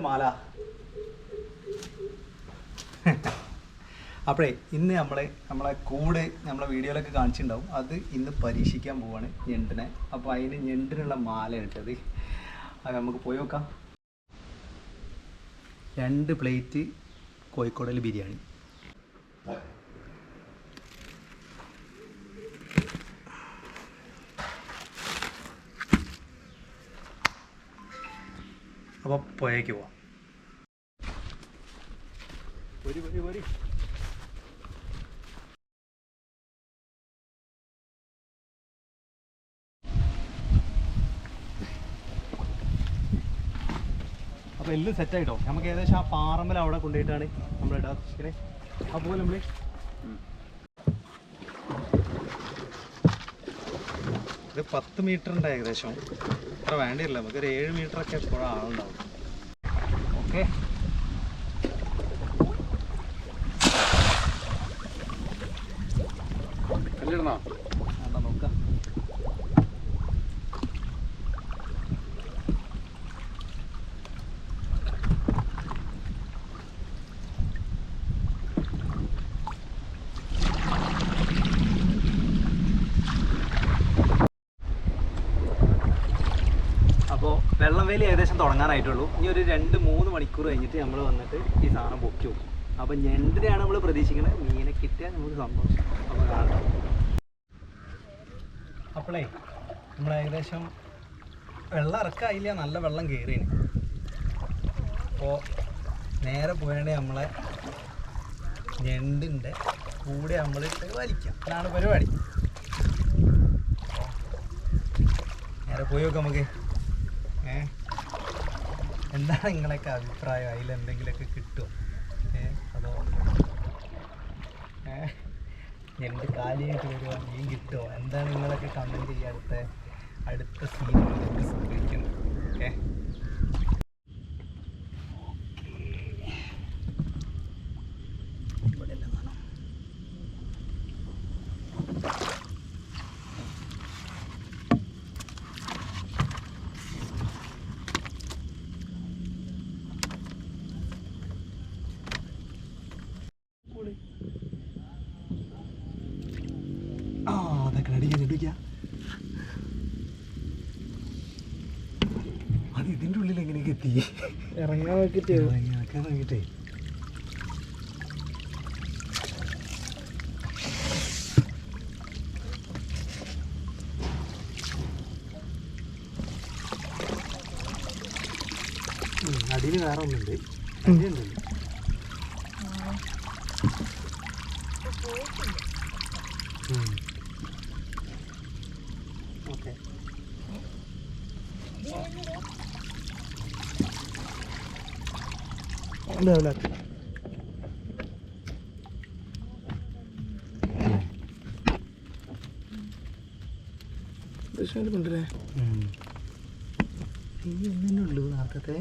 മാല. അപ്പോഴേ ഇന്ന് നമ്മളെ കൂടെ നമ്മളെ വീഡിയോയിലൊക്കെ കാണിച്ചിട്ടുണ്ടാവും. അത് ഇന്ന് പരീക്ഷിക്കാൻ പോവാണ് ഞണ്ടിനെ. അപ്പോൾ അതിന് ഞണ്ടിനുള്ള മാല ഇട്ടത്. അത് നമുക്ക് പോയി നോക്കാം. 2 പ്ലേറ്റ് കോഴിക്കോടൽ ബിരിയാണി. അപ്പോൾ പുഴയ്ക്ക് പോവാം. ഒരു അപ്പോൾ എല്ലാം സെറ്റായിട്ടോ. നമുക്ക് ഏകദേശം ആ പാറമ്പല അവിടെ കൊണ്ടുപോയിട്ടാണ് നമ്മൾ ഇടാൻ ഉദ്ദേശിക്കുന്നത്. അപ്പോൾ നമ്മൾ ഇത് 10 മീറ്ററിൻ്റെ ഏകദേശം അത്ര വേണ്ടിയില്ല. നമുക്കൊരു 7 മീറ്ററൊക്കെ എപ്പോഴും ആളുണ്ടാവും. ഓക്കെ, കല്ലിടണോ? വേണ്ട, നോക്കാം. അപ്പോൾ വെള്ളം വേലി ഏകദേശം തുടങ്ങാനായിട്ടുള്ളൂ. ഇനി ഒരു 2-3 മണിക്കൂർ കഴിഞ്ഞിട്ട് നമ്മൾ വന്നിട്ട് ഈ സാധനം പൊക്കി വെക്കും. അപ്പോൾ ഞണ്ടിനെയാണ് നമ്മൾ പ്രതീക്ഷിക്കുന്നത്. മീനെ കിട്ടിയാൽ നമുക്ക് സന്തോഷം. അപ്പോൾ കാണാം. അപ്പോളേ നമ്മൾ ഏകദേശം വെള്ളം ഇറക്കായില്ല, നല്ല വെള്ളം കയറിയാണ്. അപ്പോൾ നേരെ പോയാണ്ട് നമ്മളെ ഞണ്ടിൻ്റെ കൂടെ നമ്മളിട്ട് വലിക്കാം. അതാണ് പരിപാടി. നേരെ പോയി നോക്കാം നമുക്ക്. എന്താണ് നിങ്ങളൊക്കെ അഭിപ്രായം? അതിലെന്തെങ്കിലുമൊക്കെ കിട്ടുമോ? അതോ ഞണ്ട് കാലിയായിട്ട് വരുമോ? മീൻ കിട്ടുമോ? എന്താണ് നിങ്ങളൊക്കെ കമൻറ്റ് ചെയ്യുക. അടുത്ത സീനിൽ എന്ത് സംഭവിക്കുന്നു? ഓക്കെ, ഇവിടെ എല്ലാം കാണാം. അതൊക്കെ അടിക്കാൻ അത് ഇതിൻ്റെ ഉള്ളിൽ എങ്ങനെയൊക്കെ എത്തി? ഇറങ്ങാൻ നോക്കിയിട്ടേ അടിയിൽ വേറെ ഒന്നുണ്ട്. അടിയുണ്ടല്ലോ. ഓക്കെ, കൊണ്ടുവരേ. ഈ ഒന്നിനുള്ളൂ നേരത്തെ.